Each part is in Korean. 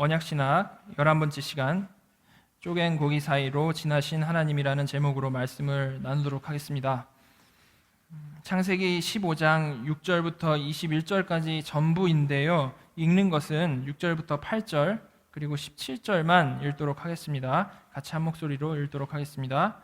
언약신학 11번째 시간 쪼갠 고기 사이로 지나신 하나님이라는 제목으로 말씀을 나누도록 하겠습니다. 창세기 15장 6절부터 21절까지 전부인데요. 읽는 것은 6절부터 8절 그리고 17절만 읽도록 하겠습니다. 같이 한 목소리로 읽도록 하겠습니다.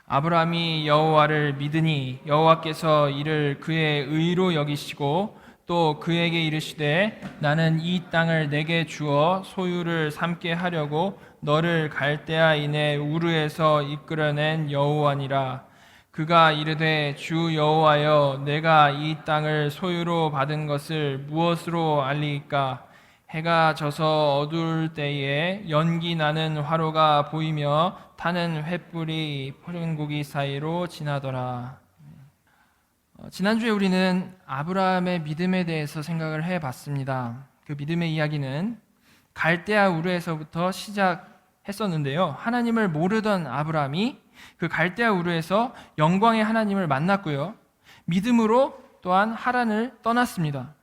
아브라함이 여호와를 믿으니 여호와께서 이를 그의 의로 여기시고 또 그에게 이르시되 나는 이 땅을 내게 주어 소유를 삼게 하려고 너를 갈대아인의 우르에서 이끌어낸 여호와니라. 그가 이르되 주 여호와여 내가 이 땅을 소유로 받은 것을 무엇으로 알리이까? 해가 져서 어두울 때에 연기 나는 화로가 보이며 타는 횃불이 푸른 고기 사이로 지나더라. 지난주에 우리는 아브라함의 믿음에 대해서 생각을 해봤습니다. 그 믿음의 이야기는 갈대아 우르에서부터 시작했었는데요. 하나님을 모르던 아브라함이 그 갈대아 우르에서 영광의 하나님을 만났고요. 믿음으로 또한 하란을 떠났습니다.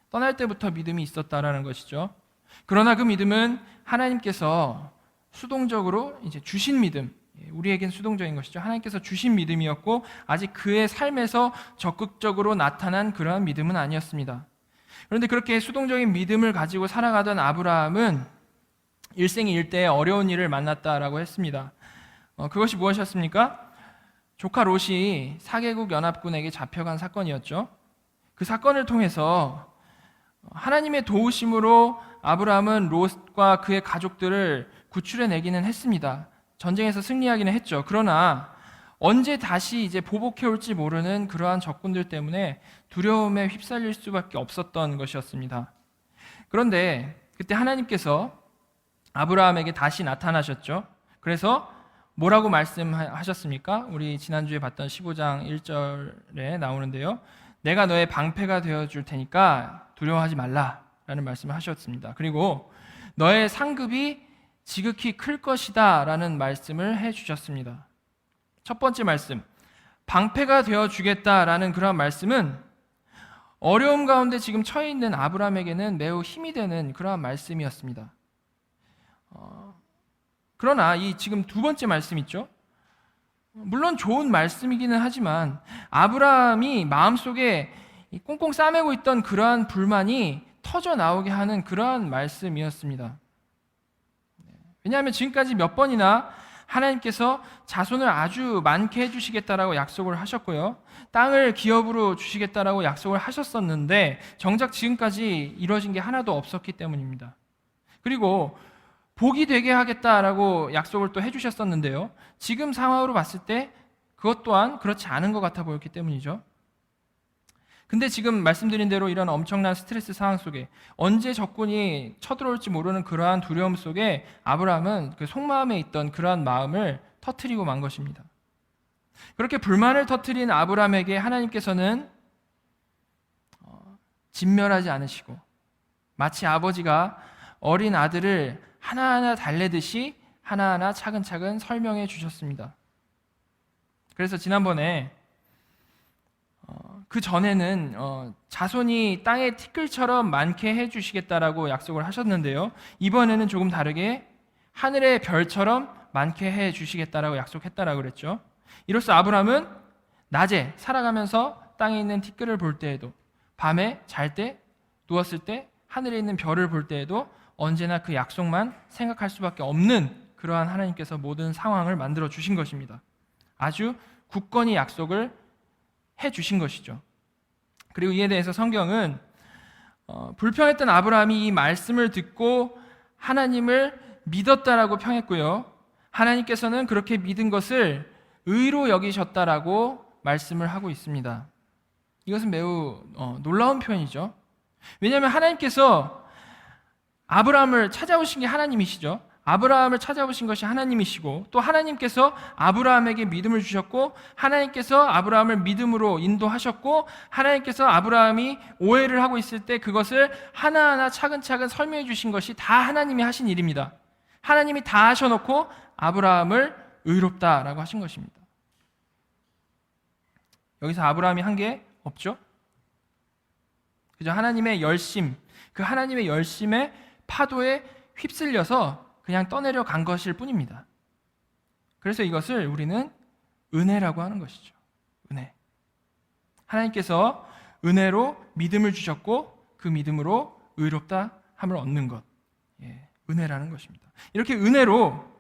떠날 때부터 믿음이 있었다라는 것이죠. 그러나 그 믿음은 하나님께서 수동적으로 이제 주신 믿음, 우리에겐 수동적인 것이죠. 하나님께서 주신 믿음이었고 아직 그의 삶에서 적극적으로 나타난 그러한 믿음은 아니었습니다. 그런데 그렇게 수동적인 믿음을 가지고 살아가던 아브라함은 일생의 일대에 어려운 일을 만났다라고 했습니다. 그것이 무엇이었습니까? 조카 롯이 4개국 연합군에게 잡혀간 사건이었죠. 그 사건을 통해서 하나님의 도우심으로 아브라함은 롯과 그의 가족들을 구출해내기는 했습니다. 전쟁에서 승리하기는 했죠. 그러나 언제 다시 이제 보복해 올지 모르는 그러한 적군들 때문에 두려움에 휩쓸릴 수밖에 없었던 것이었습니다. 그런데 그때 하나님께서 아브라함에게 다시 나타나셨죠. 그래서 뭐라고 말씀하셨습니까? 우리 지난주에 봤던 15장 1절에 나오는데요. 내가 너의 방패가 되어줄 테니까 두려워하지 말라라는 말씀을 하셨습니다. 그리고 너의 상급이 지극히 클 것이다 라는 말씀을 해주셨습니다. 첫 번째 말씀, 방패가 되어주겠다라는 그런 말씀은 어려움 가운데 지금 처해 있는 아브라함에게는 매우 힘이 되는 그러한 말씀이었습니다. 그러나 이 지금 두 번째 말씀 있죠? 물론 좋은 말씀이기는 하지만 아브라함이 마음속에 꽁꽁 싸매고 있던 그러한 불만이 터져 나오게 하는 그러한 말씀이었습니다. 왜냐하면 지금까지 몇 번이나 하나님께서 자손을 아주 많게 해주시겠다라고 약속을 하셨고요. 땅을 기업으로 주시겠다라고 약속을 하셨었는데 정작 지금까지 이루어진 게 하나도 없었기 때문입니다. 그리고 복이 되게 하겠다라고 약속을 또 해주셨었는데요. 지금 상황으로 봤을 때 그것 또한 그렇지 않은 것 같아 보였기 때문이죠. 근데 지금 말씀드린 대로 이런 엄청난 스트레스 상황 속에 언제 적군이 쳐들어올지 모르는 그러한 두려움 속에 아브라함은 그 속마음에 있던 그러한 마음을 터뜨리고 만 것입니다. 그렇게 불만을 터뜨린 아브라함에게 하나님께서는 진멸하지 않으시고 마치 아버지가 어린 아들을 하나하나 달래듯이 하나하나 차근차근 설명해 주셨습니다. 그래서 지난번에 그 전에는 자손이 땅의 티끌처럼 많게 해주시겠다라고 약속을 하셨는데요. 이번에는 조금 다르게 하늘의 별처럼 많게 해주시겠다라고 약속했다라고 그랬죠. 이로써 아브라함은 낮에 살아가면서 땅에 있는 티끌을 볼 때에도 밤에 잘 때 누웠을 때 하늘에 있는 별을 볼 때에도 언제나 그 약속만 생각할 수밖에 없는 그러한 하나님께서 모든 상황을 만들어 주신 것입니다. 아주 굳건히 약속을 해주신 것이죠. 그리고 이에 대해서 성경은 불평했던 아브라함이 이 말씀을 듣고 하나님을 믿었다라고 평했고요. 하나님께서는 그렇게 믿은 것을 의로 여기셨다라고 말씀을 하고 있습니다. 이것은 매우 놀라운 표현이죠. 왜냐하면 하나님께서 아브라함을 찾아오신 게 하나님이시죠. 아브라함을 찾아오신 것이 하나님이시고 또 하나님께서 아브라함에게 믿음을 주셨고 하나님께서 아브라함을 믿음으로 인도하셨고 하나님께서 아브라함이 오해를 하고 있을 때 그것을 하나하나 차근차근 설명해 주신 것이 다 하나님이 하신 일입니다. 하나님이 다 하셔놓고 아브라함을 의롭다라고 하신 것입니다. 여기서 아브라함이 한 게 없죠? 그저 하나님의 열심, 그 하나님의 열심에 파도에 휩쓸려서 그냥 떠내려 간 것일 뿐입니다. 그래서 이것을 우리는 은혜라고 하는 것이죠. 은혜. 하나님께서 은혜로 믿음을 주셨고 그 믿음으로 의롭다 함을 얻는 것. 은혜라는 것입니다. 이렇게 은혜로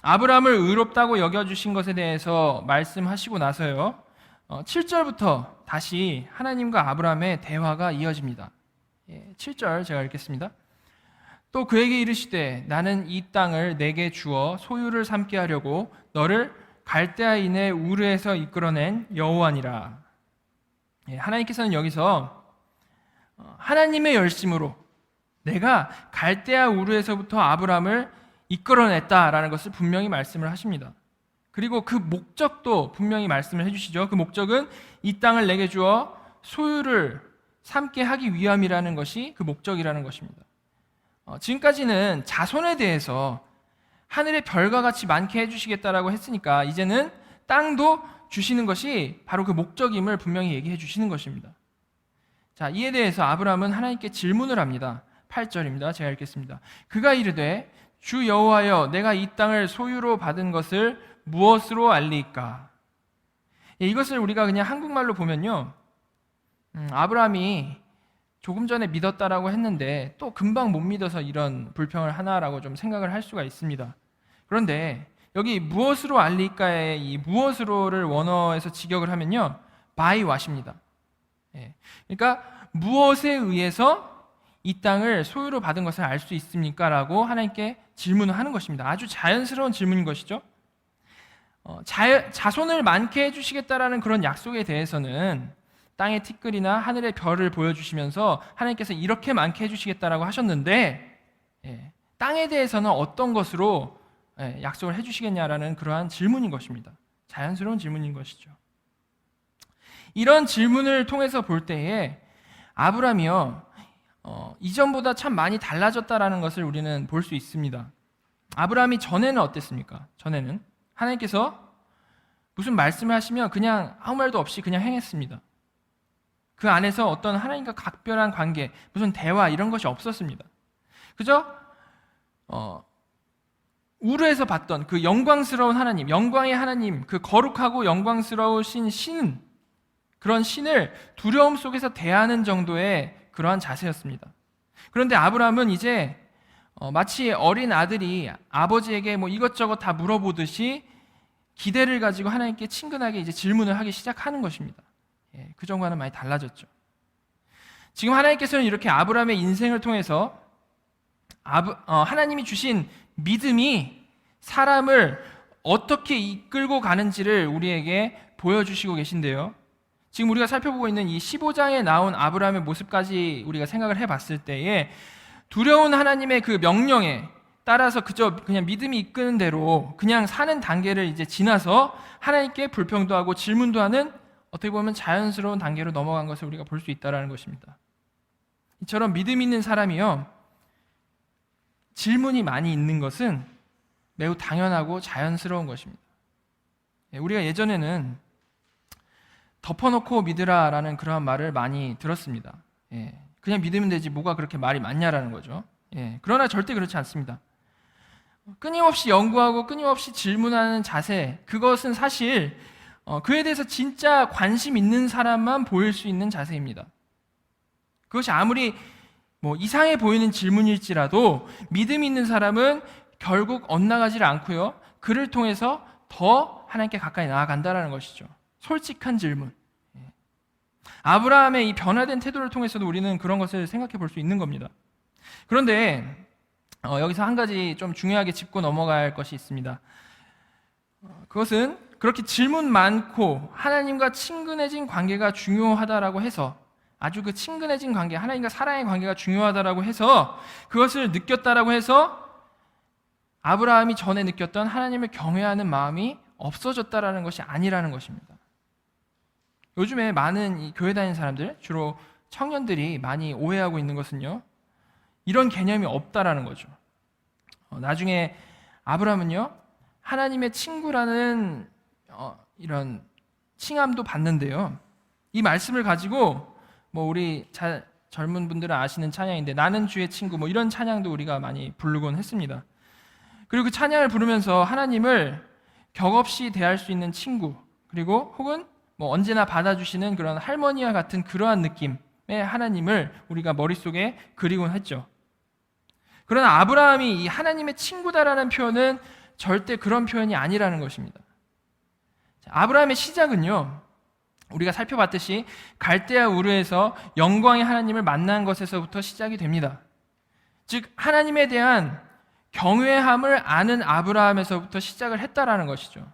아브라함을 의롭다고 여겨주신 것에 대해서 말씀하시고 나서요, 7절부터 다시 하나님과 아브라함의 대화가 이어집니다. 7절 제가 읽겠습니다. 또 그에게 이르시되 나는 이 땅을 내게 주어 소유를 삼게 하려고 너를 갈대아인의 우르에서 이끌어낸 여호와니라. 하나님께서는 여기서 하나님의 열심으로 내가 갈대아 우르에서부터 아브라함을 이끌어냈다라는 것을 분명히 말씀을 하십니다. 그리고 그 목적도 분명히 말씀을 해주시죠. 그 목적은 이 땅을 내게 주어 소유를 삼게 하기 위함이라는 것이 그 목적이라는 것입니다. 지금까지는 자손에 대해서 하늘의 별과 같이 많게 해주시겠다라고 했으니까 이제는 땅도 주시는 것이 바로 그 목적임을 분명히 얘기해 주시는 것입니다. 자, 이에 대해서 아브라함은 하나님께 질문을 합니다. 8절입니다. 제가 읽겠습니다. 그가 이르되 주 여호와여 내가 이 땅을 소유로 받은 것을 무엇으로 알리이까? 이것을 우리가 그냥 한국말로 보면요, 아브라함이 조금 전에 믿었다라고 했는데 또 금방 못 믿어서 이런 불평을 하나라고 좀 생각을 할 수가 있습니다. 그런데 여기 무엇으로 알리까의 이 무엇으로를 원어에서 직역을 하면요, by what입니다. 그러니까 무엇에 의해서 이 땅을 소유로 받은 것을 알 수 있습니까? 라고 하나님께 질문을 하는 것입니다. 아주 자연스러운 질문인 것이죠. 자손을 많게 해주시겠다라는 그런 약속에 대해서는 땅의 티끌이나 하늘의 별을 보여주시면서 하나님께서 이렇게 많게 해주시겠다라고 하셨는데, 땅에 대해서는 어떤 것으로 약속을 해주시겠냐라는 그러한 질문인 것입니다. 자연스러운 질문인 것이죠. 이런 질문을 통해서 볼 때에 아브라함이요, 이전보다 참 많이 달라졌다라는 것을 우리는 볼 수 있습니다. 아브라함이 전에는 어땠습니까? 전에는 하나님께서 무슨 말씀을 하시면 그냥 아무 말도 없이 그냥 행했습니다. 그 안에서 어떤 하나님과 각별한 관계, 무슨 대화 이런 것이 없었습니다. 그저 우르에서 봤던 그 영광스러운 하나님, 영광의 하나님, 그 거룩하고 영광스러우신 신, 그런 신을 두려움 속에서 대하는 정도의 그러한 자세였습니다. 그런데 아브라함은 이제 마치 어린 아들이 아버지에게 뭐 이것저것 다 물어보듯이 기대를 가지고 하나님께 친근하게 이제 질문을 하기 시작하는 것입니다. 그 전과는 많이 달라졌죠. 지금 하나님께서는 이렇게 아브라함의 인생을 통해서 하나님이 주신 믿음이 사람을 어떻게 이끌고 가는지를 우리에게 보여주시고 계신데요. 지금 우리가 살펴보고 있는 이 15장에 나온 아브라함의 모습까지 우리가 생각을 해봤을 때에 두려운 하나님의 그 명령에 따라서 그냥 믿음이 이끄는 대로 그냥 사는 단계를 이제 지나서 하나님께 불평도 하고 질문도 하는 어떻게 보면 자연스러운 단계로 넘어간 것을 우리가 볼 수 있다는 것입니다. 이처럼 믿음 있는 사람이요, 질문이 많이 있는 것은 매우 당연하고 자연스러운 것입니다. 우리가 예전에는 덮어놓고 믿으라라는 그러한 말을 많이 들었습니다. 그냥 믿으면 되지 뭐가 그렇게 말이 많냐라는 거죠. 그러나 절대 그렇지 않습니다. 끊임없이 연구하고 끊임없이 질문하는 자세, 그것은 사실 그에 대해서 진짜 관심 있는 사람만 보일 수 있는 자세입니다. 그것이 아무리 뭐 이상해 보이는 질문일지라도 믿음 있는 사람은 결국 엇나가지를 않고요, 그를 통해서 더 하나님께 가까이 나아간다는 것이죠. 솔직한 질문. 아브라함의 이 변화된 태도를 통해서도 우리는 그런 것을 생각해 볼 수 있는 겁니다. 그런데 여기서 한 가지 좀 중요하게 짚고 넘어갈 것이 있습니다. 그것은 그렇게 질문 많고 하나님과 친근해진 관계가 중요하다라고 해서, 아주 그 친근해진 관계, 하나님과 사랑의 관계가 중요하다라고 해서 그것을 느꼈다라고 해서 아브라함이 전에 느꼈던 하나님을 경외하는 마음이 없어졌다라는 것이 아니라는 것입니다. 요즘에 많은 이 교회 다니는 사람들, 주로 청년들이 많이 오해하고 있는 것은요, 이런 개념이 없다라는 거죠. 나중에 아브라함은요, 하나님의 친구라는 이런 칭함도 받는데요, 이 말씀을 가지고 뭐 우리 젊은 분들은 아시는 찬양인데 나는 주의 친구 뭐 이런 찬양도 우리가 많이 부르곤 했습니다. 그리고 그 찬양을 부르면서 하나님을 격없이 대할 수 있는 친구, 그리고 혹은 뭐 언제나 받아주시는 그런 할머니와 같은 그러한 느낌의 하나님을 우리가 머릿속에 그리곤 했죠. 그러나 아브라함이 이 하나님의 친구다라는 표현은 절대 그런 표현이 아니라는 것입니다. 아브라함의 시작은요, 우리가 살펴봤듯이 갈대아 우르에서 영광의 하나님을 만난 것에서부터 시작이 됩니다. 즉 하나님에 대한 경외함을 아는 아브라함에서부터 시작을 했다라는 것이죠.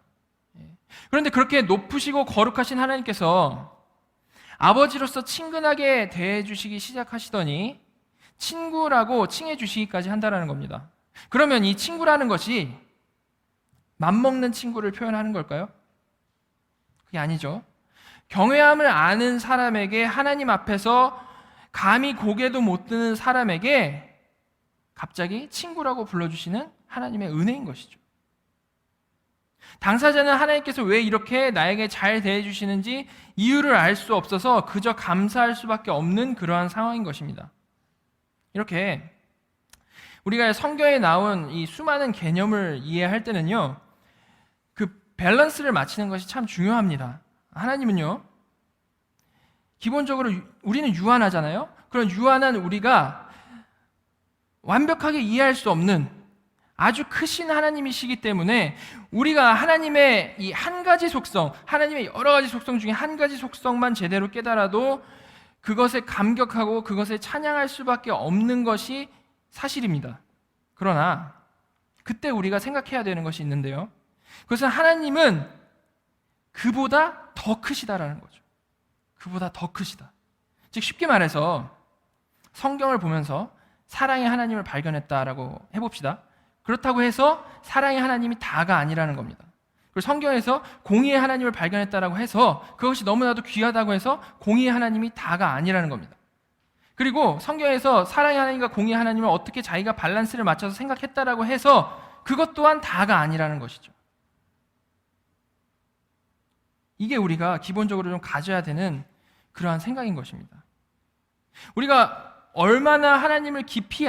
그런데 그렇게 높으시고 거룩하신 하나님께서 아버지로서 친근하게 대해주시기 시작하시더니 친구라고 칭해주시기까지 한다라는 겁니다. 그러면 이 친구라는 것이 맘먹는 친구를 표현하는 걸까요? 그게 아니죠. 경외함을 아는 사람에게, 하나님 앞에서 감히 고개도 못 드는 사람에게 갑자기 친구라고 불러주시는 하나님의 은혜인 것이죠. 당사자는 하나님께서 왜 이렇게 나에게 잘 대해주시는지 이유를 알 수 없어서 그저 감사할 수밖에 없는 그러한 상황인 것입니다. 이렇게 우리가 성경에 나온 이 수많은 개념을 이해할 때는요, 그 밸런스를 맞추는 것이 참 중요합니다. 하나님은요, 기본적으로 우리는 유한하잖아요. 그런 유한한 우리가 완벽하게 이해할 수 없는 아주 크신 하나님이시기 때문에 우리가 하나님의 이 한 가지 속성, 하나님의 여러 가지 속성 중에 한 가지 속성만 제대로 깨달아도 그것에 감격하고 그것에 찬양할 수밖에 없는 것이 사실입니다. 그러나 그때 우리가 생각해야 되는 것이 있는데요, 그것은 하나님은 그보다 더 크시다라는 거죠. 그보다 더 크시다. 즉 쉽게 말해서 성경을 보면서 사랑의 하나님을 발견했다라고 해봅시다. 그렇다고 해서 사랑의 하나님이 다가 아니라는 겁니다. 그리고 성경에서 공의의 하나님을 발견했다라고 해서 그것이 너무나도 귀하다고 해서 공의의 하나님이 다가 아니라는 겁니다. 그리고 성경에서 사랑의 하나님과 공의의 하나님을 어떻게 자기가 밸런스를 맞춰서 생각했다라고 해서 그것 또한 다가 아니라는 것이죠. 이게 우리가 기본적으로 좀 가져야 되는 그러한 생각인 것입니다. 우리가 얼마나 하나님을 깊이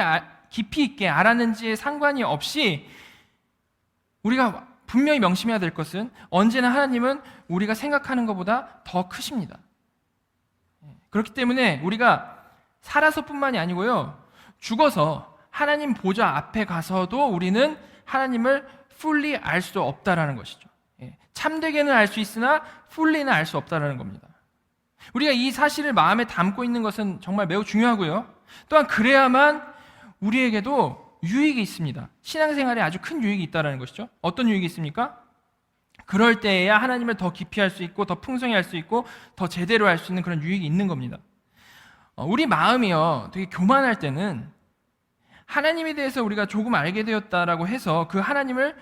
있게 알았는지에 상관이 없이 우리가 분명히 명심해야 될 것은 언제나 하나님은 우리가 생각하는 것보다 더 크십니다. 그렇기 때문에 우리가 살아서뿐만이 아니고요, 죽어서 하나님 보좌 앞에 가서도 우리는 하나님을 fully 알 수 없다라는 것이죠. 참되게는 알 수 있으나 fully는 알 수 없다라는 겁니다. 우리가 이 사실을 마음에 담고 있는 것은 정말 매우 중요하고요, 또한 그래야만 우리에게도 유익이 있습니다. 신앙생활에 아주 큰 유익이 있다는 것이죠. 어떤 유익이 있습니까? 그럴 때에야 하나님을 더 깊이 할 수 있고 더 풍성히 할 수 있고 더 제대로 할 수 있는 그런 유익이 있는 겁니다. 우리 마음이요, 되게 교만할 때는 하나님에 대해서 우리가 조금 알게 되었다라고 해서 그 하나님을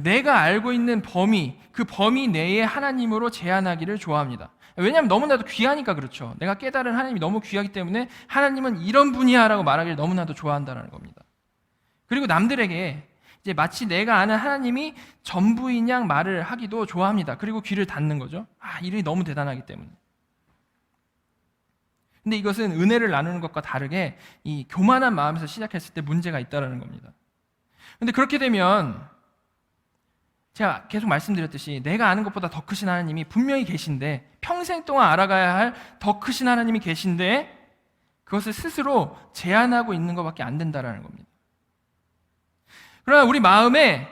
내가 알고 있는 범위, 그 범위 내에 하나님으로 제한하기를 좋아합니다. 왜냐하면 너무나도 귀하니까 그렇죠. 내가 깨달은 하나님이 너무 귀하기 때문에 하나님은 이런 분이야 라고 말하기를 너무나도 좋아한다는 겁니다. 그리고 남들에게 이제 마치 내가 아는 하나님이 전부인 양 말을 하기도 좋아합니다. 그리고 귀를 닫는 거죠. 일이 너무 대단하기 때문에. 근데 이것은 은혜를 나누는 것과 다르게 이 교만한 마음에서 시작했을 때 문제가 있다는 겁니다. 근데 그렇게 되면 제가 계속 말씀드렸듯이 내가 아는 것보다 더 크신 하나님이 분명히 계신데, 평생 동안 알아가야 할 더 크신 하나님이 계신데 그것을 스스로 제한하고 있는 것밖에 안 된다는 겁니다. 그러나 우리 마음에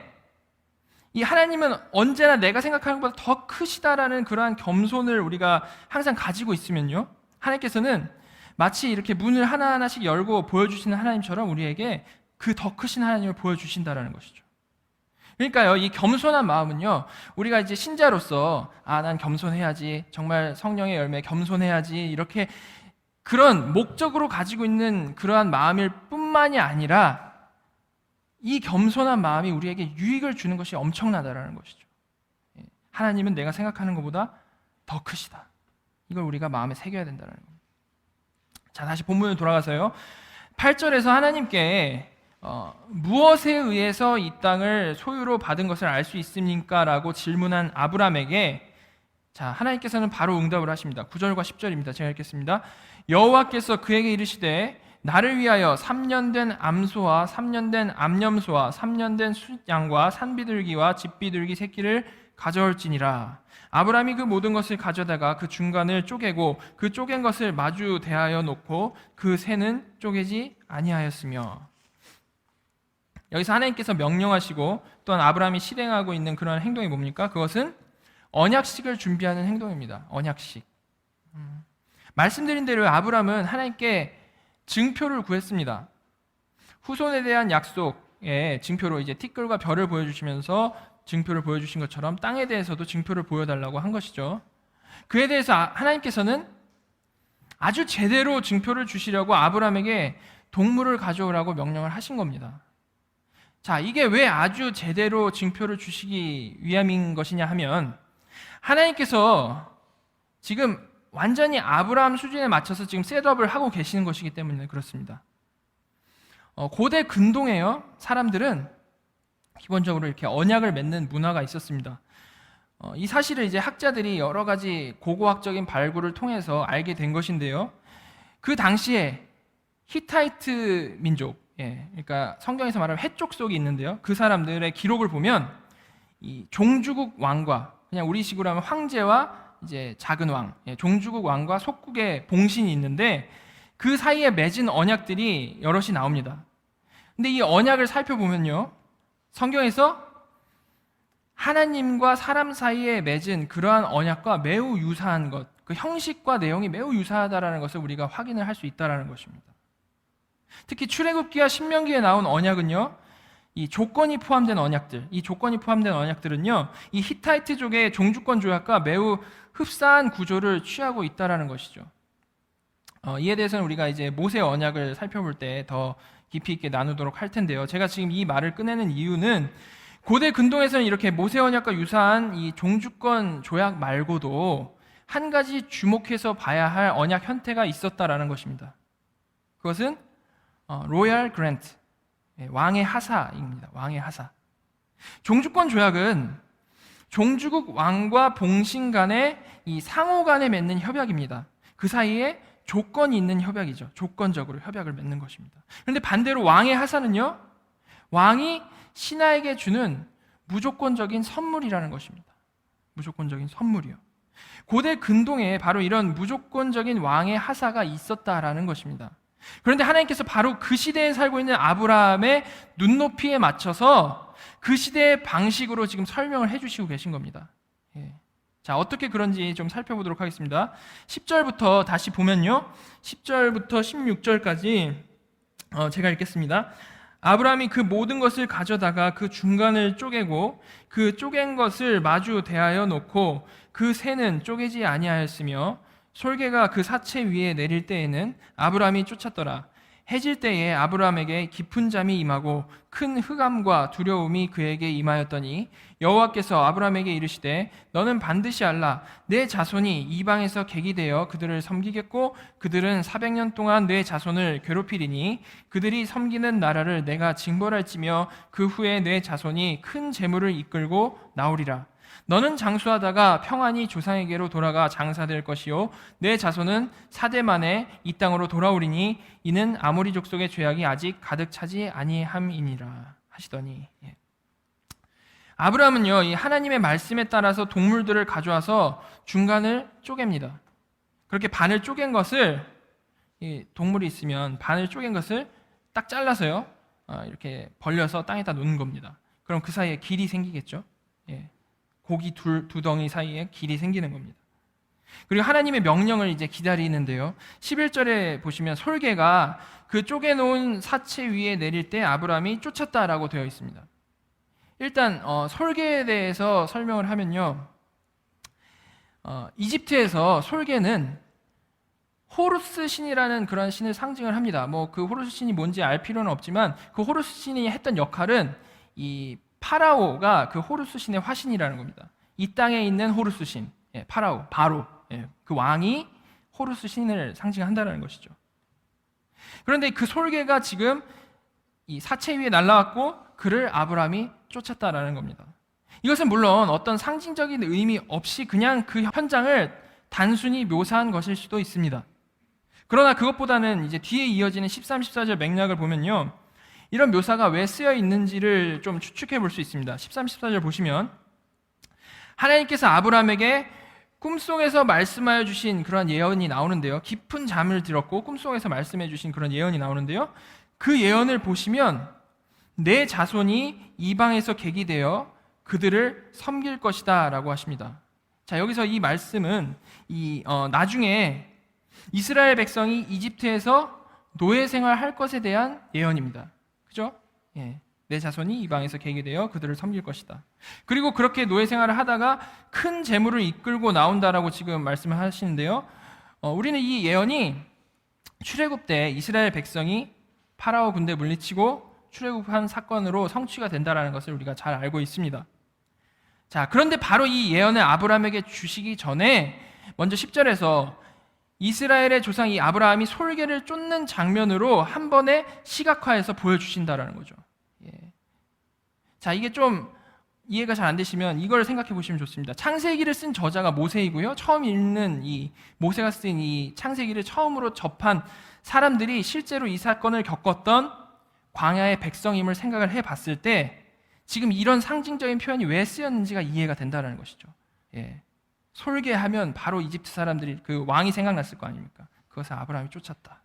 이 하나님은 언제나 내가 생각하는 것보다 더 크시다라는 그러한 겸손을 우리가 항상 가지고 있으면요, 하나님께서는 마치 이렇게 문을 하나하나씩 열고 보여주시는 하나님처럼 우리에게 그 더 크신 하나님을 보여주신다라는 것이죠. 그러니까요, 이 겸손한 마음은요, 우리가 이제 신자로서 난 겸손해야지, 정말 성령의 열매 겸손해야지, 이렇게 그런 목적으로 가지고 있는 그러한 마음일 뿐만이 아니라 이 겸손한 마음이 우리에게 유익을 주는 것이 엄청나다라는 것이죠. 하나님은 내가 생각하는 것보다 더 크시다. 이걸 우리가 마음에 새겨야 된다는 겁니다. 자, 다시 본문으로 돌아가서요, 8절에서 하나님께 무엇에 의해서 이 땅을 소유로 받은 것을 알 수 있습니까? 라고 질문한 아브라함에게 자, 하나님께서는 바로 응답을 하십니다. 9절과 10절입니다. 제가 읽겠습니다. 여호와께서 그에게 이르시되 나를 위하여 3년 된 암소와 3년 된 암염소와 3년 된 숫양과 산비둘기와 집비둘기 새끼를 가져올지니라. 아브라함이 그 모든 것을 가져다가 그 중간을 쪼개고 그 쪼갠 것을 마주 대하여 놓고 그 새는 쪼개지 아니하였으며. 여기서 하나님께서 명령하시고 또한 아브라함이 실행하고 있는 그런 행동이 뭡니까? 그것은 언약식을 준비하는 행동입니다. 언약식. 말씀드린 대로 아브라함은 하나님께 증표를 구했습니다. 후손에 대한 약속의 증표로 이제 티끌과 별을 보여주시면서 증표를 보여주신 것처럼 땅에 대해서도 증표를 보여달라고 한 것이죠. 그에 대해서 하나님께서는 아주 제대로 증표를 주시려고 아브라함에게 동물을 가져오라고 명령을 하신 겁니다. 자, 이게 왜 아주 제대로 증표를 주시기 위함인 것이냐 하면 하나님께서 지금 완전히 아브라함 수준에 맞춰서 지금 셋업을 하고 계시는 것이기 때문에 그렇습니다. 고대 근동에요, 사람들은 기본적으로 이렇게 언약을 맺는 문화가 있었습니다. 이 사실을 이제 학자들이 여러 가지 고고학적인 발굴을 통해서 알게 된 것인데요. 그 당시에 히타이트 민족, 그러니까 성경에서 말하면 해족속이 있는데요. 그 사람들의 기록을 보면 이 종주국 왕과, 그냥 우리식으로 하면 황제와 이제 작은 왕, 종주국 왕과 속국의 봉신이 있는데 그 사이에 맺은 언약들이 여럿이 나옵니다. 근데 이 언약을 살펴보면요, 성경에서 하나님과 사람 사이에 맺은 그러한 언약과 매우 유사한 것, 그 형식과 내용이 매우 유사하다라는 것을 우리가 확인을 할 수 있다라는 것입니다. 특히 출애굽기와 신명기에 나온 언약은요, 이 조건이 포함된 언약들, 이 조건이 포함된 언약들은요, 이 히타이트족의 종주권 조약과 매우 흡사한 구조를 취하고 있다라는 것이죠. 이에 대해서는 우리가 이제 모세 언약을 살펴볼 때 더 깊이 있게 나누도록 할 텐데요. 제가 지금 이 말을 꺼내는 이유는 고대 근동에서는 이렇게 모세 언약과 유사한 이 종주권 조약 말고도 한 가지 주목해서 봐야 할 언약 형태가 있었다라는 것입니다. 그것은 로얄 그랜트, 왕의 하사입니다. 왕의 하사. 종주권 조약은 종주국 왕과 봉신 간의 이 상호 간에 맺는 협약입니다. 그 사이에 조건이 있는 협약이죠. 조건적으로 협약을 맺는 것입니다. 그런데 반대로 왕의 하사는요, 왕이 신하에게 주는 무조건적인 선물이라는 것입니다. 무조건적인 선물이요. 고대 근동에 바로 이런 무조건적인 왕의 하사가 있었다라는 것입니다. 그런데 하나님께서 바로 그 시대에 살고 있는 아브라함의 눈높이에 맞춰서 그 시대의 방식으로 지금 설명을 해주시고 계신 겁니다. 자, 어떻게 그런지 좀 살펴보도록 하겠습니다. 10절부터 다시 보면요, 10절부터 16절까지 제가 읽겠습니다. 아브라함이 그 모든 것을 가져다가 그 중간을 쪼개고 그 쪼갠 것을 마주 대하여 놓고 그 새는 쪼개지 아니하였으며 솔개가 그 사체 위에 내릴 때에는 아브라함이 쫓았더라. 해질 때에 아브라함에게 깊은 잠이 임하고 큰 흑암과 두려움이 그에게 임하였더니 여호와께서 아브라함에게 이르시되 너는 반드시 알라. 내 자손이 이방에서 객이 되어 그들을 섬기겠고 그들은 400년 동안 내 자손을 괴롭히리니 그들이 섬기는 나라를 내가 징벌할지며 그 후에 내 자손이 큰 재물을 이끌고 나오리라. 너는 장수하다가 평안히 조상에게로 돌아가 장사될 것이요 내 자손은 4대 만에 이 땅으로 돌아오리니 이는 아모리 족속의 죄악이 아직 가득 차지 아니함이니라 하시더니. 아브라함은요, 이 하나님의 말씀에 따라서 동물들을 가져와서 중간을 쪼갭니다. 그렇게 반을 쪼갠 것을, 이 동물이 있으면 반을 쪼갠 것을 딱 잘라서요, 이렇게 벌려서 땅에다 놓는 겁니다. 그럼 그 사이에 길이 생기겠죠. 고기 두 덩이 사이에 길이 생기는 겁니다. 그리고 하나님의 명령을 이제 기다리는데요. 11절에 보시면 솔개가 그 쪼개놓은 사체 위에 내릴 때 아브라함이 쫓았다라고 되어 있습니다. 일단 솔개에 대해서 설명을 하면요, 이집트에서 솔개는 호루스 신이라는 그런 신을 상징을 합니다. 뭐 그 호루스 신이 뭔지 알 필요는 없지만 그 호루스 신이 했던 역할은 이 파라오가 그 호루스 신의 화신이라는 겁니다. 이 땅에 있는 호루스 신, 파라오, 바로, 그 왕이 호루스 신을 상징한다는 것이죠. 그런데 그 솔개가 지금 이 사체 위에 날아왔고 그를 아브라함이 쫓았다라는 겁니다. 이것은 물론 어떤 상징적인 의미 없이 그냥 그 현장을 단순히 묘사한 것일 수도 있습니다. 그러나 그것보다는 이제 뒤에 이어지는 13, 14절 맥락을 보면요, 이런 묘사가 왜 쓰여 있는지를 좀 추측해 볼 수 있습니다. 13, 14절 보시면 하나님께서 아브라함에게 꿈속에서 말씀하여 주신 그런 예언이 나오는데요. 깊은 잠을 들었고 꿈속에서 말씀해 주신 그런 예언이 나오는데요. 그 예언을 보시면 내 자손이 이방에서 객이 되어 그들을 섬길 것이다 라고 하십니다. 자, 여기서 이 말씀은 나중에 이스라엘 백성이 이집트에서 노예 생활할 것에 대한 예언입니다. 그죠? 예. 내 자손이 이방에서 객이 되어 그들을 섬길 것이다. 그리고 그렇게 노예 생활을 하다가 큰 재물을 이끌고 나온다라고 지금 말씀을 하시는데요. 우리는 이 예언이 출애굽 때 이스라엘 백성이 파라오 군대 물리치고 출애굽한 사건으로 성취가 된다라는 것을 우리가 잘 알고 있습니다. 자, 그런데 바로 이 예언을 아브라함에게 주시기 전에 먼저 10절에서 이스라엘의 조상 이 아브라함이 솔개를 쫓는 장면으로 한 번에 시각화해서 보여주신다라는 거죠. 예. 자, 이게 좀 이해가 잘 안 되시면 이걸 생각해 보시면 좋습니다. 창세기를 쓴 저자가 모세이고요. 처음 읽는 이 모세가 쓴 이 창세기를 처음으로 접한 사람들이 실제로 이 사건을 겪었던 광야의 백성임을 생각을 해봤을 때 지금 이런 상징적인 표현이 왜 쓰였는지가 이해가 된다는 것이죠. 예. 솔개하면 바로 이집트 사람들이 그 왕이 생각났을 거 아닙니까? 그것을 아브라함이 쫓았다.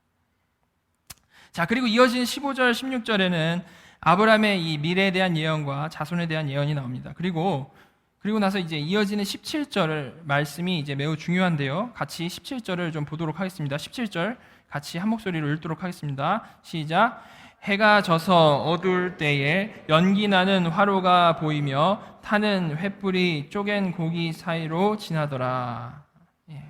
자, 그리고 이어진 15절, 16절에는 아브라함의 이 미래에 대한 예언과 자손에 대한 예언이 나옵니다. 그리고 나서 이제 이어지는 17절 말씀이 이제 매우 중요한데요. 같이 17절을 좀 보도록 하겠습니다. 17절 같이 한 목소리로 읽도록 하겠습니다. 시작. 해가 져서 어두울 때에 연기 나는 화로가 보이며 타는 횃불이 쪼갠 고기 사이로 지나더라. 예.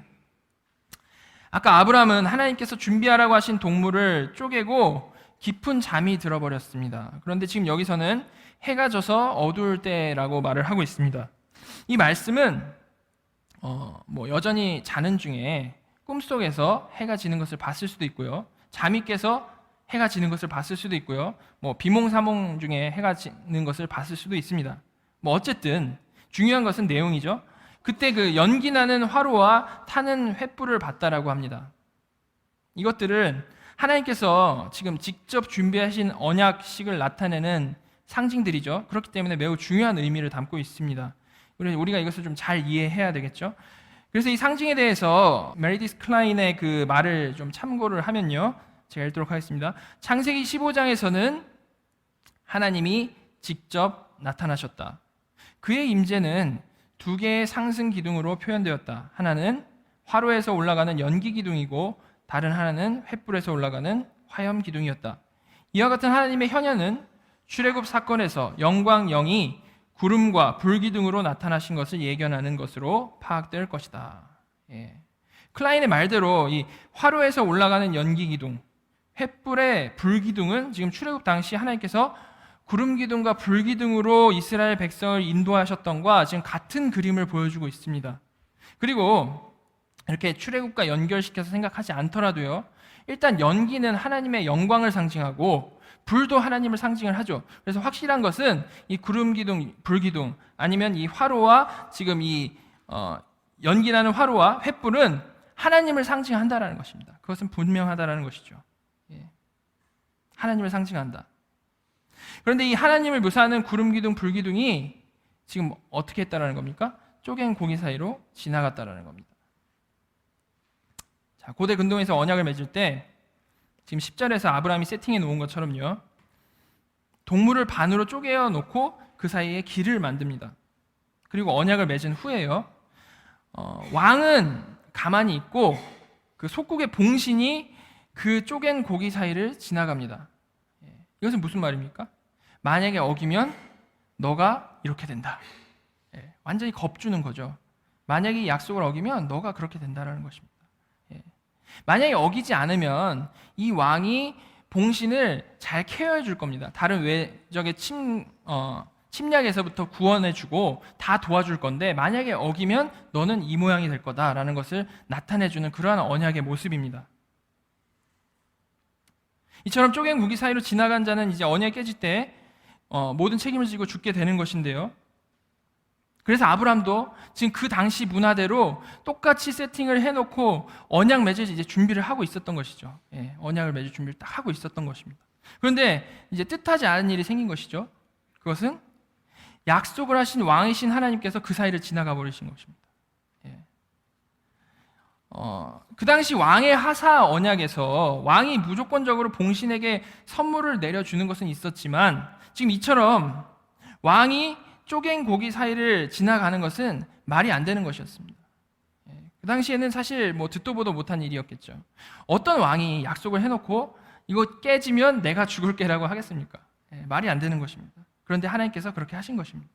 아까 아브라함은 하나님께서 준비하라고 하신 동물을 쪼개고 깊은 잠이 들어버렸습니다. 그런데 지금 여기서는 해가 져서 어두울 때라고 말을 하고 있습니다. 이 말씀은 여전히 자는 중에 꿈속에서 해가 지는 것을 봤을 수도 있고요. 잠이 깨서 해가 지는 것을 봤을 수도 있고요. 비몽사몽 중에 해가 지는 것을 봤을 수도 있습니다. 어쨌든 중요한 것은 내용이죠. 그때 그 연기 나는 화로와 타는 횃불을 봤다라고 합니다. 이것들은 하나님께서 지금 직접 준비하신 언약식을 나타내는 상징들이죠. 그렇기 때문에 매우 중요한 의미를 담고 있습니다. 우리가 이것을 좀 잘 이해해야 되겠죠. 그래서 이 상징에 대해서 메리디스 클라인의 그 말을 좀 참고를 하면요. 제가 읽도록 하겠습니다. 창세기 15장에서는 하나님이 직접 나타나셨다. 그의 임재는 두 개의 상승 기둥으로 표현되었다. 하나는 화로에서 올라가는 연기 기둥이고 다른 하나는 횃불에서 올라가는 화염 기둥이었다. 이와 같은 하나님의 현현은 출애굽 사건에서 영광 영이 구름과 불 기둥으로 나타나신 것을 예견하는 것으로 파악될 것이다. 예. 클라인의 말대로 이 화로에서 올라가는 연기 기둥, 횃불의 불 기둥은 지금 출애굽 당시 하나님께서 구름 기둥과 불 기둥으로 이스라엘 백성을 인도하셨던과 지금 같은 그림을 보여주고 있습니다. 그리고 이렇게 출애굽과 연결시켜서 생각하지 않더라도요. 일단 연기는 하나님의 영광을 상징하고 불도 하나님을 상징을 하죠. 그래서 확실한 것은 이 구름 기둥, 불 기둥 아니면 이 화로와 지금 이 연기나는 화로와 횃불은 하나님을 상징한다라는 것입니다. 그것은 분명하다라는 것이죠. 예. 하나님을 상징한다. 그런데 이 하나님을 묘사하는 구름 기둥, 불 기둥이 지금 어떻게 했다라는 겁니까? 쪼갠 고기 사이로 지나갔다라는 겁니다. 자, 고대 근동에서 언약을 맺을 때 지금 10절에서 아브라함이 세팅해 놓은 것처럼요. 동물을 반으로 쪼개어 놓고 그 사이에 길을 만듭니다. 그리고 언약을 맺은 후에요. 왕은 가만히 있고 그 속국의 봉신이 그 쪼갠 고기 사이를 지나갑니다. 이것은 무슨 말입니까? 만약에 어기면 너가 이렇게 된다. 완전히 겁주는 거죠. 만약에 이 약속을 어기면 너가 그렇게 된다라는 것입니다. 만약에 어기지 않으면 이 왕이 봉신을 잘 케어해 줄 겁니다. 다른 외적의 침략에서부터 구원해 주고 다 도와줄 건데 만약에 어기면 너는 이 모양이 될 거다라는 것을 나타내 주는 그러한 언약의 모습입니다. 이처럼 쪼갠 고기 사이로 지나간 자는 이제 언약이 깨질 때 모든 책임을 지고 죽게 되는 것인데요. 그래서 아브라함도 지금 그 당시 문화대로 똑같이 세팅을 해놓고 언약 맺을 이제 준비를 하고 있었던 것이죠. 예, 언약을 맺을 준비를 딱 하고 있었던 것입니다. 그런데 이제 뜻하지 않은 일이 생긴 것이죠. 그것은 약속을 하신 왕이신 하나님께서 그 사이를 지나가 버리신 것입니다. 예. 그 당시 왕의 하사 언약에서 왕이 무조건적으로 봉신에게 선물을 내려주는 것은 있었지만 지금 이처럼 왕이 쪼갠 고기 사이를 지나가는 것은 말이 안 되는 것이었습니다. 그 당시에는 사실 뭐 듣도 보도 못한 일이었겠죠. 어떤 왕이 약속을 해놓고 이거 깨지면 내가 죽을게라고 하겠습니까? 말이 안 되는 것입니다. 그런데 하나님께서 그렇게 하신 것입니다.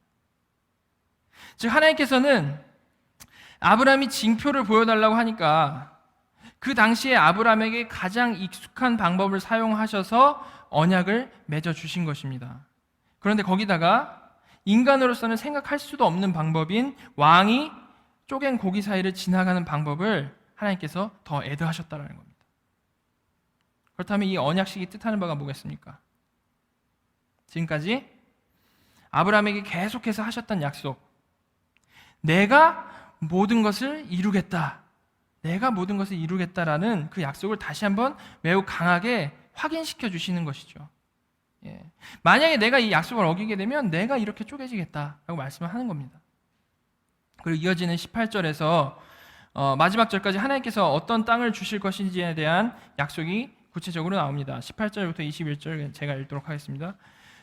즉 하나님께서는 아브라함이 징표를 보여달라고 하니까 그 당시에 아브라함에게 가장 익숙한 방법을 사용하셔서 언약을 맺어주신 것입니다. 그런데 거기다가 인간으로서는 생각할 수도 없는 방법인 왕이 쪼갠 고기 사이를 지나가는 방법을 하나님께서 더 애도하셨다는 겁니다. 그렇다면 이 언약식이 뜻하는 바가 뭐겠습니까? 지금까지 아브라함에게 계속해서 하셨던 약속, 내가 모든 것을 이루겠다, 내가 모든 것을 이루겠다라는 그 약속을 다시 한번 매우 강하게 확인시켜 주시는 것이죠. 예. 만약에 내가 이 약속을 어기게 되면 내가 이렇게 쪼개지겠다라고 말씀을 하는 겁니다. 그리고 이어지는 18절에서 마지막 절까지 하나님께서 어떤 땅을 주실 것인지에 대한 약속이 구체적으로 나옵니다. 18절부터 21절 제가 읽도록 하겠습니다.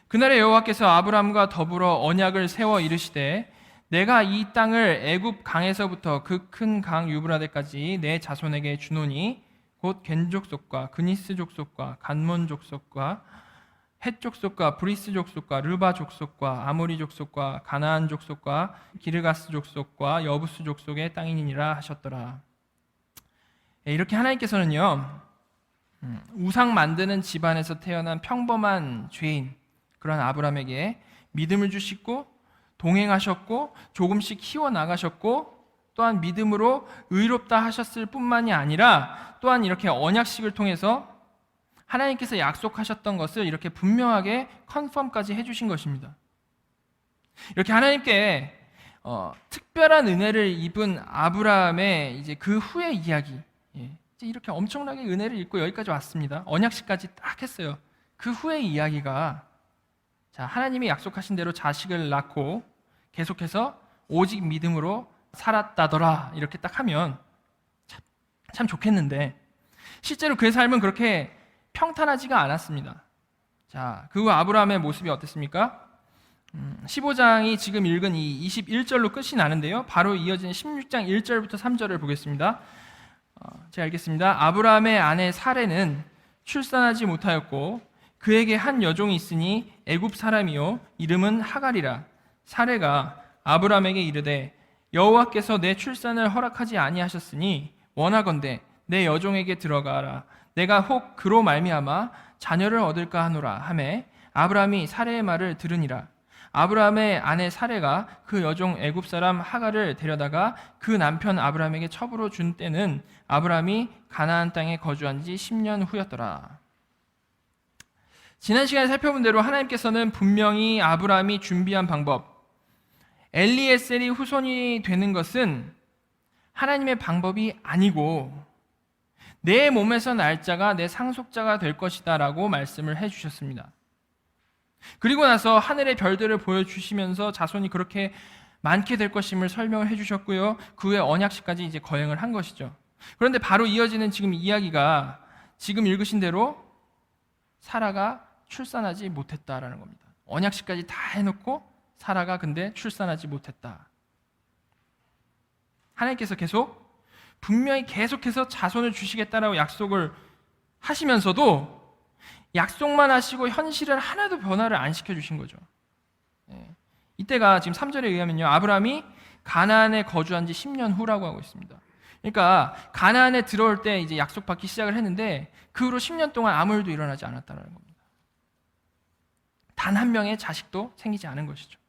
그날에 여호와께서 아브라함과 더불어 언약을 세워 이르시되 내가 이 땅을 애굽 강에서부터 그 큰 강 유브라데까지 내 자손에게 주노니 곧 겐 족속과 그니스 족속과 간몬 족속과 헷 족속과 브리스 족속과 르바 족속과 아모리 족속과 가나안 족속과 기르가스 족속과 여부스 족속의 땅이니라 하셨더라. 이렇게 하나님께서는요, 우상 만드는 집안에서 태어난 평범한 죄인 그런 아브라함에게 믿음을 주시고 동행하셨고 조금씩 키워나가셨고 또한 믿음으로 의롭다 하셨을 뿐만이 아니라 또한 이렇게 언약식을 통해서 하나님께서 약속하셨던 것을 이렇게 분명하게 컨펌까지 해주신 것입니다. 이렇게 하나님께 특별한 은혜를 입은 아브라함의 이제 그 후의 이야기, 이제 이렇게 엄청나게 은혜를 입고 여기까지 왔습니다. 언약식까지 딱 했어요. 그 후의 이야기가 자, 하나님이 약속하신 대로 자식을 낳고 계속해서 오직 믿음으로 살았다더라 이렇게 딱 하면 참 좋겠는데 실제로 그의 삶은 그렇게 평탄하지가 않았습니다. 자, 그 후 아브라함의 모습이 어땠습니까? 15장이 지금 읽은 이 21절로 끝이 나는데요. 바로 이어지는 16장 1절부터 3절을 보겠습니다. 제가 읽겠습니다. 아브라함의 아내 사레는 출산하지 못하였고 그에게 한 여종이 있으니 애굽 사람이요 이름은 하갈이라. 사레가 아브라함에게 이르되 여호와께서 내 출산을 허락하지 아니하셨으니 원하건대 내 여종에게 들어가라. 내가 혹 그로 말미암아 자녀를 얻을까 하노라 하매 아브라함이 사레의 말을 들으니라. 아브라함의 아내 사레가 그 여종 애굽 사람 하갈을 데려다가 그 남편 아브라함에게 첩으로 준 때는 아브라함이 가나안 땅에 거주한 지 10년 후였더라. 지난 시간에 살펴본 대로 하나님께서는 분명히 아브라함이 준비한 방법, 엘리에셀이 후손이 되는 것은 하나님의 방법이 아니고 내 몸에서 날 자가 내 상속자가 될 것이다 라고 말씀을 해주셨습니다. 그리고 나서 하늘의 별들을 보여주시면서 자손이 그렇게 많게 될 것임을 설명을 해주셨고요. 그 후에 언약식까지 이제 거행을 한 것이죠. 그런데 바로 이어지는 지금 이야기가 지금 읽으신 대로 사라가 출산하지 못했다라는 겁니다. 언약식까지 다 해놓고 사라가 근데 출산하지 못했다. 하나님께서 계속 분명히 계속해서 자손을 주시겠다라고 약속을 하시면서도 약속만 하시고 현실은 하나도 변화를 안 시켜주신 거죠. 이때가 지금 3절에 의하면요, 아브라함이 가나안에 거주한 지 10년 후라고 하고 있습니다. 그러니까 가나안에 들어올 때 이제 약속받기 시작을 했는데 그 후로 10년 동안 아무 일도 일어나지 않았다는 겁니다. 단 한 명의 자식도 생기지 않은 것이죠.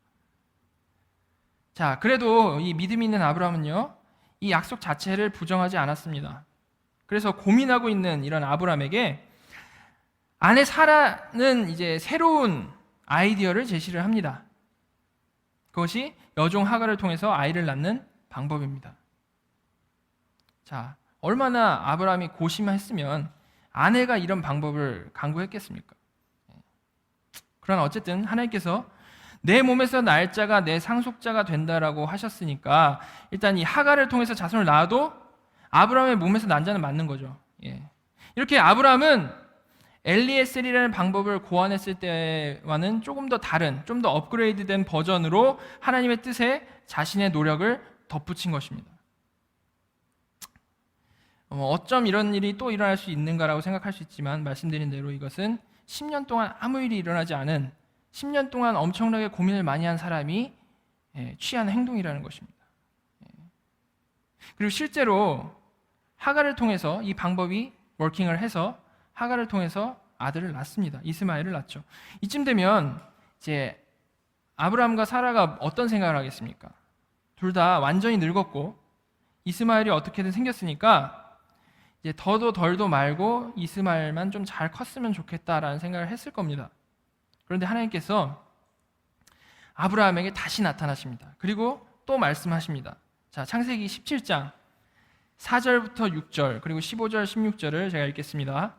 자, 그래도 이 믿음이 있는 아브라함은요, 이 약속 자체를 부정하지 않았습니다. 그래서 고민하고 있는 이런 아브라함에게 아내 사라는 이제 새로운 아이디어를 제시를 합니다. 그것이 여종 하갈을 통해서 아이를 낳는 방법입니다. 자, 얼마나 아브라함이 고심했으면 아내가 이런 방법을 강구했겠습니까? 그러나 어쨌든 하나님께서 내 몸에서 날 자가 내 상속자가 된다라고 하셨으니까 일단 이 하갈을 통해서 자손을 낳아도 아브라함의 몸에서 난 자는 맞는 거죠. 이렇게 아브라함은 엘리에셀이라는 방법을 고안했을 때와는 조금 더 다른, 좀 더 업그레이드된 버전으로 하나님의 뜻에 자신의 노력을 덧붙인 것입니다. 어쩜 이런 일이 또 일어날 수 있는가라고 생각할 수 있지만 말씀드린 대로 이것은 10년 동안 아무 일이 일어나지 않은 10년 동안 엄청나게 고민을 많이 한 사람이 취한 행동이라는 것입니다. 그리고 실제로 하갈을 통해서 이 방법이 워킹을 해서 하갈을 통해서 아들을 낳습니다. 이스마엘을 낳죠. 이쯤 되면 이제 아브라함과 사라가 어떤 생각을 하겠습니까? 둘 다 완전히 늙었고 이스마엘이 어떻게든 생겼으니까 이제 더도 덜도 말고 이스마엘만 좀 잘 컸으면 좋겠다라는 생각을 했을 겁니다. 그런데 하나님께서 아브라함에게 다시 나타나십니다. 그리고 또 말씀하십니다. 자, 창세기 17장 4절부터 6절 그리고 15절 16절을 제가 읽겠습니다.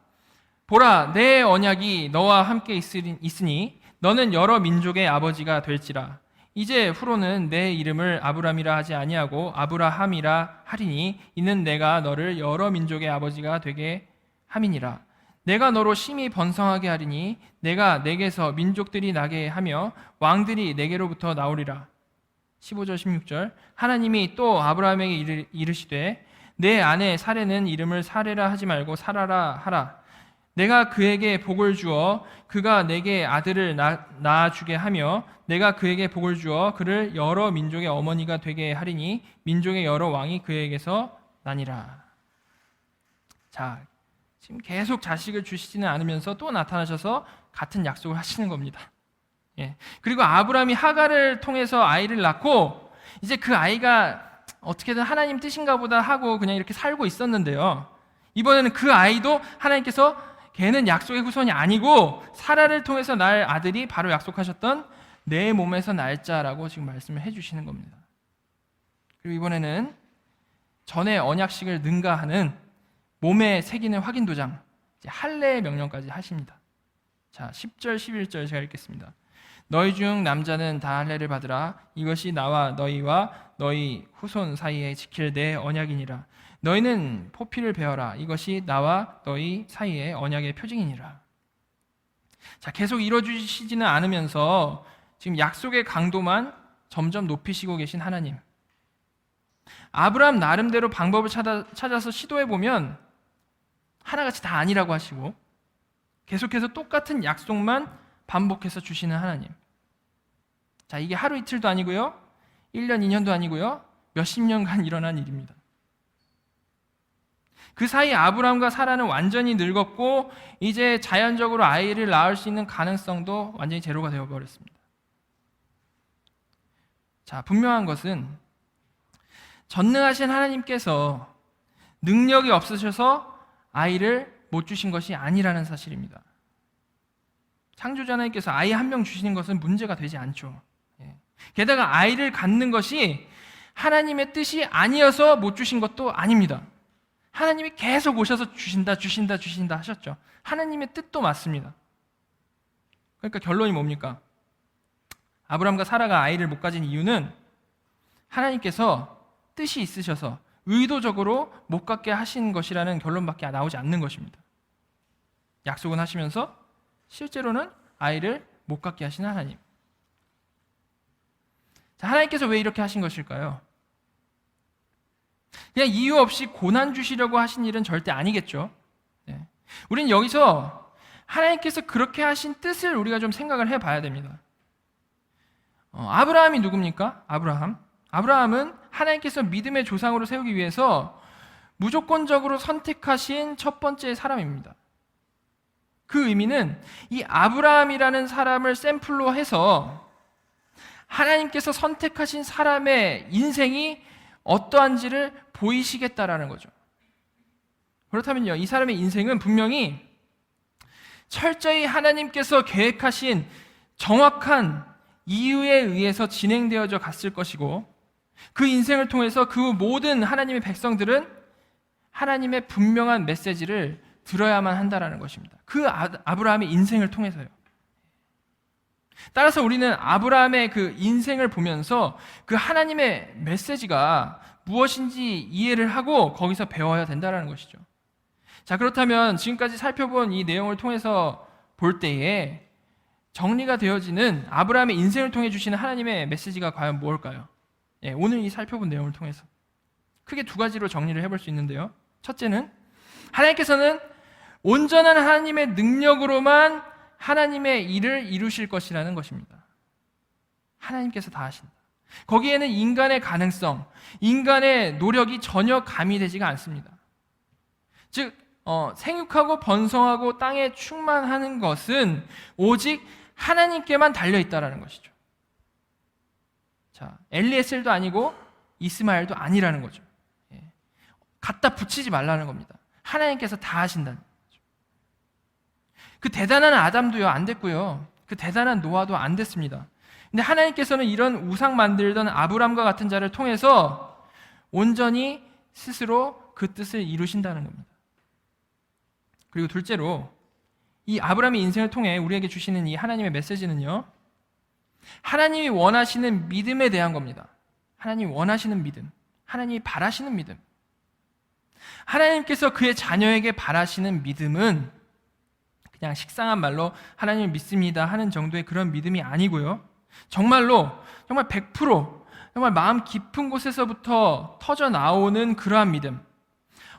보라, 내 언약이 너와 함께 있으니 너는 여러 민족의 아버지가 될지라. 이제 후로는 내 이름을 아브람이라 하지 아니하고 아브라함이라 하리니 이는 내가 너를 여러 민족의 아버지가 되게 함이니라. 내가 너로 심히 번성하게 하리니 내가 내게서 민족들이 나게 하며 왕들이 내게로부터 나오리라. 15절 16절 하나님이 또 아브라함에게 이르시되 내 아내 사레는 이름을 사레라 하지 말고 사라라 하라. 내가 그에게 복을 주어 그가 내게 아들을 낳아주게 하며 내가 그에게 복을 주어 그를 여러 민족의 어머니가 되게 하리니 민족의 여러 왕이 그에게서 나니라. 자, 지금 계속 자식을 주시지는 않으면서 또 나타나셔서 같은 약속을 하시는 겁니다. 그리고 아브라함이 하갈을 통해서 아이를 낳고 이제 그 아이가 어떻게든 하나님 뜻인가 보다 하고 그냥 이렇게 살고 있었는데요. 이번에는 그 아이도 하나님께서 걔는 약속의 후손이 아니고 사라를 통해서 날 아들이 바로 약속하셨던 내 몸에서 날 자라고 지금 말씀을 해주시는 겁니다. 그리고 이번에는 전에 언약식을 능가하는 몸에 새기는 확인 도장, 할례의 명령까지 하십니다. 자, 10절 11절 제가 읽겠습니다. 너희 중 남자는 다 할례를 받으라. 이것이 나와 너희와 너희 후손 사이에 지킬 내 언약이니라. 너희는 포피를 베어라. 이것이 나와 너희 사이의 언약의 표징이니라. 자, 계속 이루어주시지는 않으면서 지금 약속의 강도만 점점 높이시고 계신 하나님. 아브라함 나름대로 방법을 찾아서 시도해보면 하나같이 다 아니라고 하시고 계속해서 똑같은 약속만 반복해서 주시는 하나님. 자, 이게 하루 이틀도 아니고요, 1년, 2년도 아니고요, 몇십 년간 일어난 일입니다. 그 사이 아브라함과 사라는 완전히 늙었고 이제 자연적으로 아이를 낳을 수 있는 가능성도 완전히 제로가 되어버렸습니다. 자, 분명한 것은 전능하신 하나님께서 능력이 없으셔서 아이를 못 주신 것이 아니라는 사실입니다. 창조자 하나님께서 아이 한 명 주시는 것은 문제가 되지 않죠. 게다가 아이를 갖는 것이 하나님의 뜻이 아니어서 못 주신 것도 아닙니다. 하나님이 계속 오셔서 주신다 하셨죠. 하나님의 뜻도 맞습니다. 그러니까 결론이 뭡니까? 아브라함과 사라가 아이를 못 가진 이유는 하나님께서 뜻이 있으셔서 의도적으로 못 갖게 하신 것이라는 결론밖에 나오지 않는 것입니다. 약속은 하시면서 실제로는 아이를 못 갖게 하시는 하나님. 자, 하나님께서 왜 이렇게 하신 것일까요? 그냥 이유 없이 고난 주시려고 하신 일은 절대 아니겠죠. 우리는 여기서 하나님께서 그렇게 하신 뜻을 우리가 좀 생각을 해봐야 됩니다. 아브라함이 누굽니까? 아브라함은 하나님께서 믿음의 조상으로 세우기 위해서 무조건적으로 선택하신 첫 번째 사람입니다. 그 의미는 이 아브라함이라는 사람을 샘플로 해서 하나님께서 선택하신 사람의 인생이 어떠한지를 보이시겠다라는 거죠. 그렇다면요, 이 사람의 인생은 분명히 철저히 하나님께서 계획하신 정확한 이유에 의해서 진행되어져 갔을 것이고 그 인생을 통해서 그 모든 하나님의 백성들은 하나님의 분명한 메시지를 들어야만 한다라는 것입니다. 그 아브라함의 인생을 통해서요. 따라서 우리는 아브라함의 그 인생을 보면서 그 하나님의 메시지가 무엇인지 이해를 하고 거기서 배워야 된다는 것이죠. 자, 그렇다면 지금까지 살펴본 이 내용을 통해서 볼 때에 정리가 되어지는 아브라함의 인생을 통해 주시는 하나님의 메시지가 과연 무엇일까요? 오늘 이 살펴본 내용을 통해서 크게 두 가지로 정리를 해볼 수 있는데요. 첫째는 하나님께서는 온전한 하나님의 능력으로만 하나님의 일을 이루실 것이라는 것입니다. 하나님께서 다 하신다. 거기에는 인간의 가능성, 인간의 노력이 전혀 가미되지가 않습니다. 즉 생육하고 번성하고 땅에 충만하는 것은 오직 하나님께만 달려있다라는 것이죠. 자, 엘리에셀도 아니고 이스마엘도 아니라는 거죠. 갖다 붙이지 말라는 겁니다. 하나님께서 다 하신다는 거죠. 그 대단한 아담도요 안 됐고요, 그 대단한 노아도 안 됐습니다. 근데 하나님께서는 이런 우상 만들던 아브람과 같은 자를 통해서 온전히 스스로 그 뜻을 이루신다는 겁니다. 그리고 둘째로 이 아브라함의 인생을 통해 우리에게 주시는 이 하나님의 메시지는요, 하나님이 원하시는 믿음에 대한 겁니다. 하나님이 원하시는 믿음, 하나님이 바라시는 믿음. 하나님께서 그의 자녀에게 바라시는 믿음은 그냥 식상한 말로 하나님을 믿습니다 하는 정도의 그런 믿음이 아니고요, 정말로 정말 100% 정말 마음 깊은 곳에서부터 터져 나오는 그러한 믿음.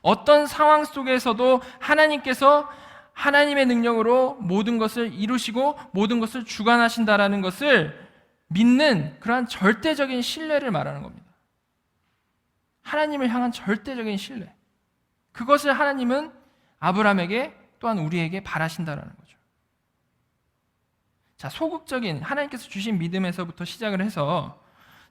어떤 상황 속에서도 하나님께서 하나님의 능력으로 모든 것을 이루시고 모든 것을 주관하신다라는 것을 믿는 그러한 절대적인 신뢰를 말하는 겁니다. 하나님을 향한 절대적인 신뢰. 그것을 하나님은 아브라함에게 또한 우리에게 바라신다라는 거죠. 자, 소극적인 하나님께서 주신 믿음에서부터 시작을 해서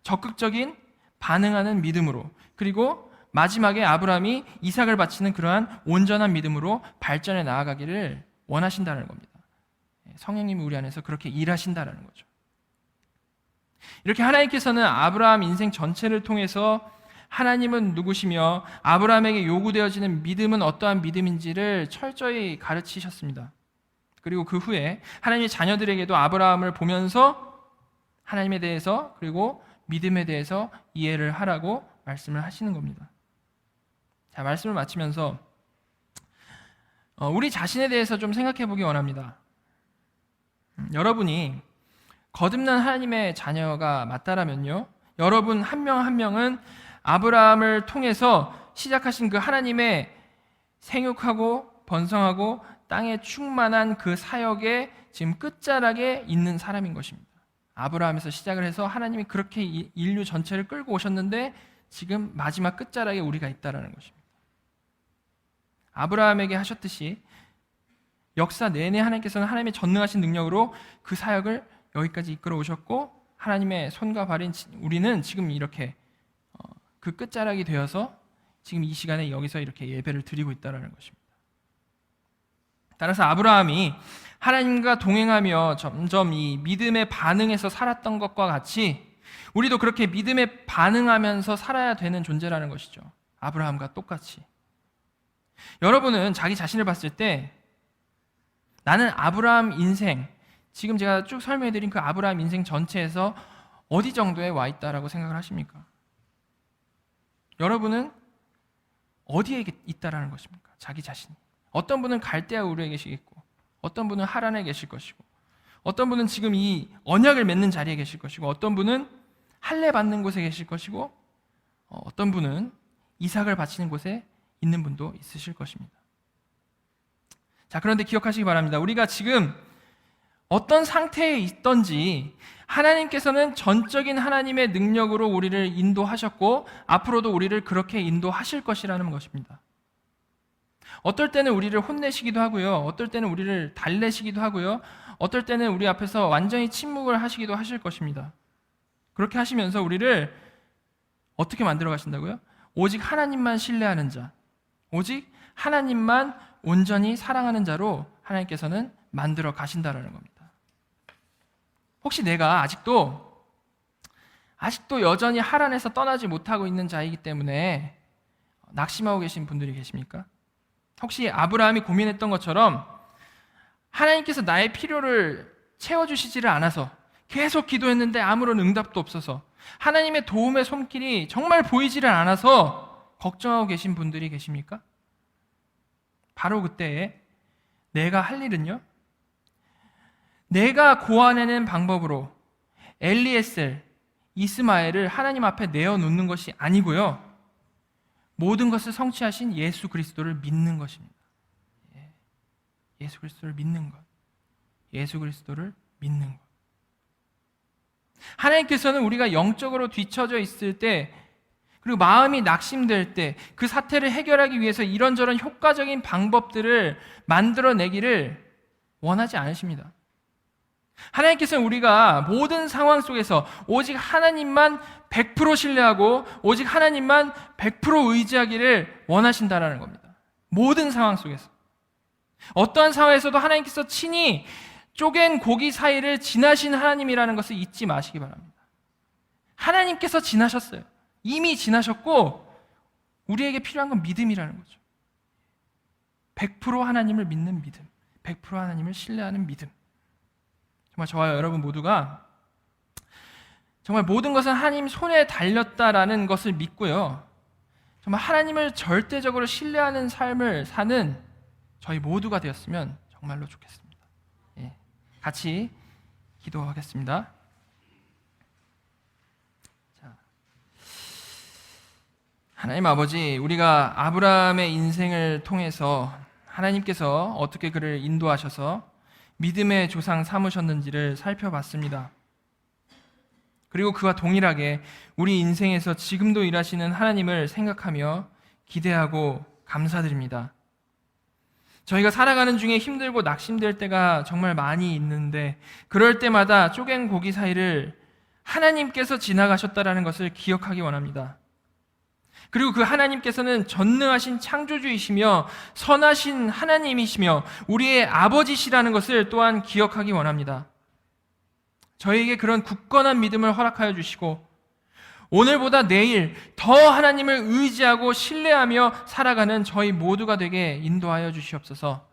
적극적인 반응하는 믿음으로, 그리고 마지막에 아브라함이 이삭을 바치는 그러한 온전한 믿음으로 발전해 나아가기를 원하신다는 겁니다. 성령님이 우리 안에서 그렇게 일하신다는 거죠. 이렇게 하나님께서는 아브라함 인생 전체를 통해서 하나님은 누구시며 아브라함에게 요구되어지는 믿음은 어떠한 믿음인지를 철저히 가르치셨습니다. 그리고 그 후에 하나님의 자녀들에게도 아브라함을 보면서 하나님에 대해서 그리고 믿음에 대해서 이해를 하라고 말씀을 하시는 겁니다. 자, 말씀을 마치면서 우리 자신에 대해서 좀 생각해 보기 원합니다. 여러분이 거듭난 하나님의 자녀가 맞다라면요, 여러분 한 명 한 명은 아브라함을 통해서 시작하신 그 하나님의 생육하고 번성하고 땅에 충만한 그 사역의 지금 끝자락에 있는 사람인 것입니다. 아브라함에서 시작을 해서 하나님이 그렇게 인류 전체를 끌고 오셨는데 지금 마지막 끝자락에 우리가 있다는 것입니다. 아브라함에게 하셨듯이 역사 내내 하나님께서는 하나님의 전능하신 능력으로 그 사역을 여기까지 이끌어 오셨고, 하나님의 손과 발인 우리는 지금 이렇게 그 끝자락이 되어서 지금 이 시간에 여기서 이렇게 예배를 드리고 있다는 것입니다. 따라서 아브라함이 하나님과 동행하며 점점 이 믿음의 반응에서 살았던 것과 같이 우리도 그렇게 믿음에 반응하면서 살아야 되는 존재라는 것이죠. 아브라함과 똑같이. 여러분은 자기 자신을 봤을 때 나는 아브라함 인생, 지금 제가 쭉 설명해드린 그 아브라함 인생 전체에서 어디 정도에 와 있다라고 생각을 하십니까? 여러분은 어디에 있다라는 것입니까? 자기 자신이. 어떤 분은 갈대아 우르에 계시겠고, 어떤 분은 하란에 계실 것이고, 어떤 분은 지금 이 언약을 맺는 자리에 계실 것이고, 어떤 분은 할례 받는 곳에 계실 것이고, 어떤 분은 이삭을 바치는 곳에 있는 분도 있으실 것입니다. 자, 그런데 기억하시기 바랍니다. 우리가 지금 어떤 상태에 있던지 하나님께서는 전적인 하나님의 능력으로 우리를 인도하셨고 앞으로도 우리를 그렇게 인도하실 것이라는 것입니다. 어떨 때는 우리를 혼내시기도 하고요, 어떨 때는 우리를 달래시기도 하고요, 어떨 때는 우리 앞에서 완전히 침묵을 하시기도 하실 것입니다. 그렇게 하시면서 우리를 어떻게 만들어 가신다고요? 오직 하나님만 신뢰하는 자, 오직 하나님만 온전히 사랑하는 자로 하나님께서는 만들어 가신다라는 겁니다. 혹시 내가 아직도 여전히 하란에서 떠나지 못하고 있는 자이기 때문에 낙심하고 계신 분들이 계십니까? 혹시 아브라함이 고민했던 것처럼 하나님께서 나의 필요를 채워주시지를 않아서 계속 기도했는데 아무런 응답도 없어서 하나님의 도움의 손길이 정말 보이지를 않아서 걱정하고 계신 분들이 계십니까? 바로 그때에 내가 할 일은요, 내가 고아내는 방법으로 엘리에셀, 이스마엘을 하나님 앞에 내어놓는 것이 아니고요, 모든 것을 성취하신 예수 그리스도를 믿는 것입니다. 예수 그리스도를 믿는 것. 예수 그리스도를 믿는 것. 하나님께서는 우리가 영적으로 뒤처져 있을 때, 그리고 마음이 낙심될 때 그 사태를 해결하기 위해서 이런저런 효과적인 방법들을 만들어내기를 원하지 않으십니다. 하나님께서는 우리가 모든 상황 속에서 오직 하나님만 100% 신뢰하고 오직 하나님만 100% 의지하기를 원하신다라는 겁니다. 모든 상황 속에서. 어떠한 상황에서도 하나님께서 친히 쪼갠 고기 사이를 지나신 하나님이라는 것을 잊지 마시기 바랍니다. 하나님께서 지나셨어요. 이미 지나셨고 우리에게 필요한 건 믿음이라는 거죠. 100% 하나님을 믿는 믿음, 100% 하나님을 신뢰하는 믿음. 정말 저와 여러분 모두가 정말 모든 것은 하나님 손에 달렸다라는 것을 믿고요, 정말 하나님을 절대적으로 신뢰하는 삶을 사는 저희 모두가 되었으면 정말로 좋겠습니다. 같이 기도하겠습니다. 하나님 아버지, 우리가 아브라함의 인생을 통해서 하나님께서 어떻게 그를 인도하셔서 믿음의 조상 삼으셨는지를 살펴봤습니다. 그리고 그와 동일하게 우리 인생에서 지금도 일하시는 하나님을 생각하며 기대하고 감사드립니다. 저희가 살아가는 중에 힘들고 낙심될 때가 정말 많이 있는데 그럴 때마다 쪼갠 고기 사이를 하나님께서 지나가셨다는 것을 기억하기 원합니다. 그리고 그 하나님께서는 전능하신 창조주이시며 선하신 하나님이시며 우리의 아버지시라는 것을 또한 기억하기 원합니다. 저희에게 그런 굳건한 믿음을 허락하여 주시고 오늘보다 내일 더 하나님을 의지하고 신뢰하며 살아가는 저희 모두가 되게 인도하여 주시옵소서.